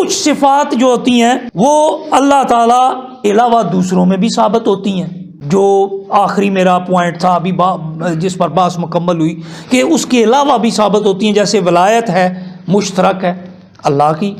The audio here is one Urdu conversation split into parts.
کچھ صفات جو ہوتی ہیں وہ اللہ تعالیٰ کے علاوہ دوسروں میں بھی ثابت ہوتی ہیں، جو آخری میرا پوائنٹ تھا ابھی جس پر بحث مکمل ہوئی کہ اس کے علاوہ بھی ثابت ہوتی ہیں، جیسے ولایت ہے، مشترک ہے اللہ کی،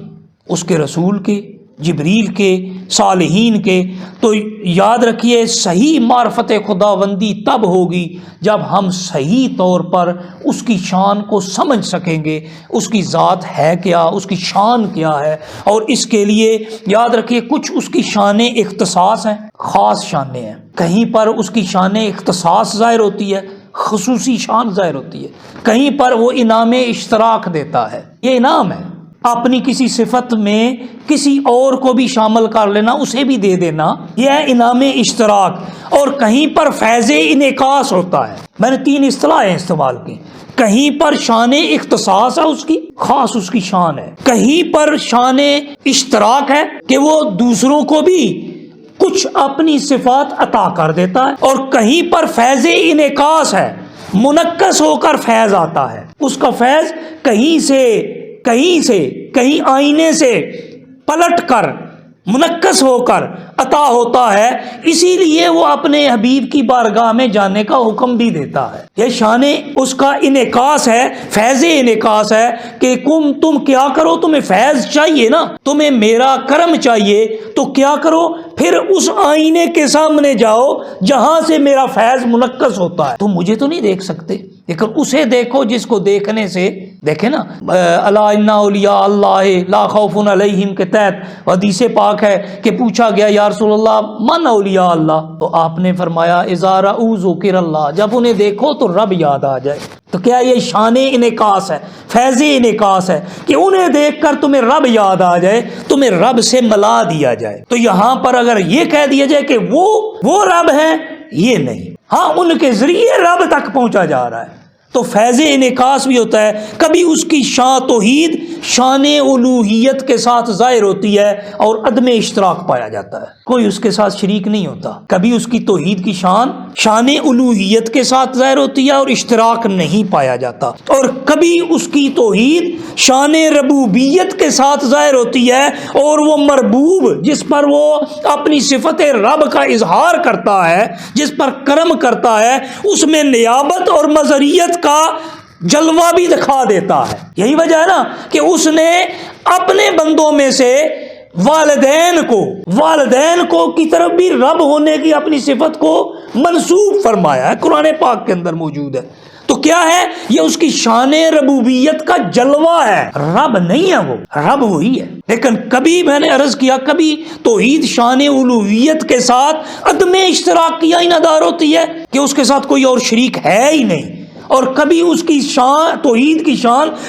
اس کے رسول کی، جبریل کے، صالحین کے۔ تو یاد رکھیے صحیح معرفت خداوندی تب ہوگی جب ہم صحیح طور پر اس کی شان کو سمجھ سکیں گے، اس کی ذات ہے کیا، اس کی شان کیا ہے۔ اور اس کے لیے یاد رکھیے کچھ اس کی شانیں اختصاص ہیں، خاص شانیں ہیں، کہیں پر اس کی شانیں اختصاص ظاہر ہوتی ہے، خصوصی شان ظاہر ہوتی ہے، کہیں پر وہ انعام اشتراک دیتا ہے، یہ انعام ہے، اپنی کسی صفت میں کسی اور کو بھی شامل کر لینا، اسے بھی دے دینا، یہ ہے انعام اشتراک۔ اور کہیں پر فیض انعکاس ہوتا ہے، میں نے 3 اصطلاحیں استعمال کی، کہیں پر شان اختصاص ہے، اس کی خاص اس کی شان ہے، کہیں پر شان اشتراک ہے کہ وہ دوسروں کو بھی کچھ اپنی صفات عطا کر دیتا ہے، اور کہیں پر فیض انعکاس ہے، منعکس ہو کر فیض آتا ہے، اس کا فیض کہیں آئینے سے پلٹ کر منعکس ہو کر عطا ہوتا ہے، اسی لیے وہ اپنے حبیب کی بارگاہ میں جانے کا حکم بھی دیتا ہے۔ یہ شان اس کا انعکاس ہے، فیض انعکاس ہے کہ تم کیا کرو، تمہیں فیض چاہیے نا، تمہیں میرا کرم چاہیے تو کیا کرو، پھر اس آئینے کے سامنے جاؤ جہاں سے میرا فیض منعکس ہوتا ہے۔ تم مجھے تو نہیں دیکھ سکتے، لیکن اسے دیکھو جس کو دیکھنے سے، دیکھیں نا، الا ان اولیاء اللہ لا خوف علیہم کے تحت حدیث پاک ہے کہ پوچھا گیا یا رسول اللہ من اولیاء اللہ، تو آپ نے فرمایا اذا رأوا ذکر اللہ، جب انہیں دیکھو تو رب یاد آ جائے۔ تو کیا یہ شان انعکاس ہے، فیض انعکاس ہے کہ انہیں دیکھ کر تمہیں رب یاد آ جائے، تمہیں رب سے ملا دیا جائے۔ تو یہاں پر اگر یہ کہہ دیا جائے کہ وہ رب ہے، یہ نہیں، ہاں ان کے ذریعے رب تک پہنچا جا رہا ہے، تو فیض انعکاس بھی ہوتا ہے۔ کبھی اس کی شان توحید شان الوہیت کے ساتھ ظاہر ہوتی ہے اور عدم اشتراک پایا جاتا ہے، کوئی اس کے ساتھ شریک نہیں ہوتا۔ کبھی اس کی توحید کی شان الوہیت کے ساتھ ظاہر ہوتی ہے اور اشتراک نہیں پایا جاتا، اور کبھی اس کی توحید شان ربوبیت کے ساتھ ظاہر ہوتی ہے، اور وہ مربوب جس پر وہ اپنی صفت رب کا اظہار کرتا ہے، جس پر کرم کرتا ہے، اس میں نیابت اور مظہریت کا جلوہ بھی دکھا دیتا ہے۔ یہی وجہ ہے نا کہ اس نے اپنے بندوں میں سے والدین کو کی طرف بھی رب ہونے کی اپنی صفت کو منسوب فرمایا ہے، قرآن پاک کے اندر موجود ہے۔ تو کیا ہے، یہ اس کی شان ربوبیت کا جلوہ ہے، رب نہیں ہے، وہ رب وہی ہے۔ لیکن کبھی میں نے عرض کیا کبھی توحید شان الوہیت کے ساتھ عدم اشتراک کی عین دار ہوتی ہے کہ اس کے ساتھ کوئی اور شریک ہے ہی نہیں، اور کبھی اس کی شان توحید کی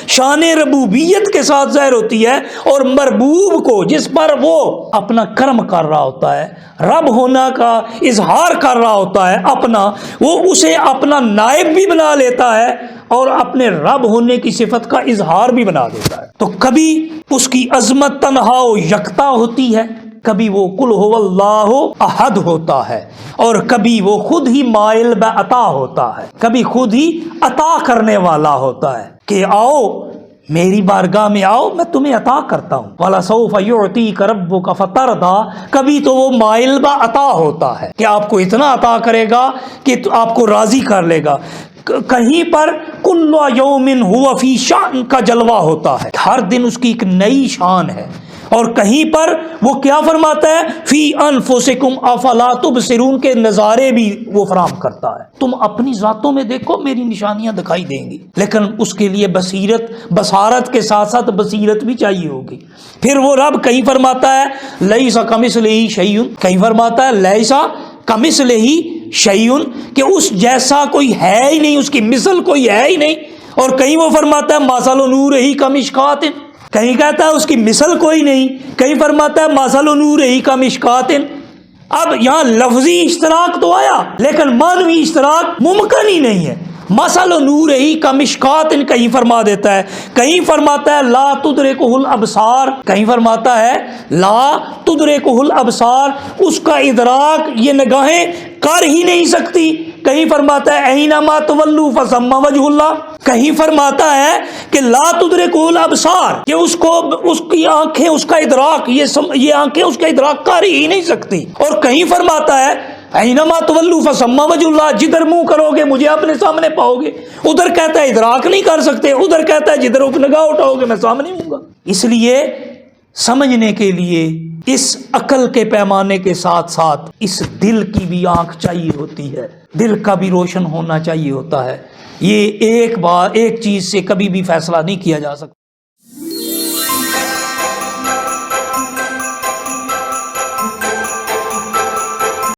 شان ربوبیت کے ساتھ ظاہر ہوتی ہے، اور مربوب کو جس پر وہ اپنا کرم کر رہا ہوتا ہے، رب ہونا کا اظہار کر رہا ہوتا ہے اپنا، وہ اسے اپنا نائب بھی بنا لیتا ہے اور اپنے رب ہونے کی صفت کا اظہار بھی بنا دیتا ہے۔ تو کبھی اس کی عظمت تنہا و یکتا ہوتی ہے، کبھی وہ قل هو اللہ احد ہوتا ہے، اور کبھی وہ خود ہی مائل بعطا ہوتا ہے، کبھی خود ہی عطا کرنے والا ہوتا ہے کہ آؤ میری بارگاہ میں آؤ، میں تمہیں عطا کرتا ہوں، وَلَسَوْفَ يُعْطِيكَ رَبُّكَ فَتَرْضَىٰ، کبھی تو وہ مائل بعطا ہوتا ہے کہ آپ کو اتنا عطا کرے گا کہ آپ کو راضی کر لے گا۔ کہیں پر كُلُّ يَوْمٍ هُوَ فِي شَأْنٍ کا جلوہ ہوتا ہے، ہر دن اس کی ایک نئی شان ہے، اور کہیں پر وہ کیا فرماتا ہے فی انفسکم افلا تبصرون کے نظارے بھی وہ فراہم کرتا ہے، تم اپنی ذاتوں میں دیکھو میری نشانیاں دکھائی دیں گی، لیکن اس کے لیے بصارت کے ساتھ ساتھ بصیرت بھی چاہیے ہوگی۔ پھر وہ رب کہیں فرماتا ہے لیس کمثلہ شیء، کہیں فرماتا ہے لیس کمثلہ شیء کہ اس جیسا کوئی ہے ہی نہیں، اس کی مثل کوئی ہے ہی نہیں، اور کہیں وہ فرماتا ہے مثل نورہ کمشکات، کہیں کہتا ہے اس کی مثل کوئی نہیں، کہیں فرماتا ہے مثل نورہ کمشکات۔ اب یہاں لفظی اشتراک تو آیا لیکن معنوی اشتراک ممکن ہی نہیں ہے۔ مثل نورہ کمشکات کہیں فرما دیتا ہے، کہیں فرماتا ہے لا تدرکہ الابصار، کہیں فرماتا ہے لا تدرکہ الابصار، اس کا ادراک یہ نگاہیں کر ہی نہیں سکتی، کہیں فرماتا ہے اینما تولوا فثم وجہ اللہ، کہیں فرماتا ہے کہ لا تدرکہ الابصار، کہ اس کی آنکھیں اس کا ادراک، یہ آنکھیں اس کا ادراک کر ہی نہیں سکتی، اور کہیں فرماتا ہے اینما تولوا فثم وجہ اللہ، جدھر منہ کرو گے مجھے اپنے سامنے پاؤ گے، ادھر کہتا ہے ادراک نہیں کر سکتے، ادھر کہتا ہے جدھر نگاہ اٹھاؤ گے میں سامنے ہوں گا۔ اس لیے سمجھنے کے لیے اس عقل کے پیمانے کے ساتھ ساتھ اس دل کی بھی آنکھ چاہیے ہوتی ہے، دل کا بھی روشن ہونا چاہیے ہوتا ہے۔ یہ ایک چیز سے کبھی بھی فیصلہ نہیں کیا جا سکتا۔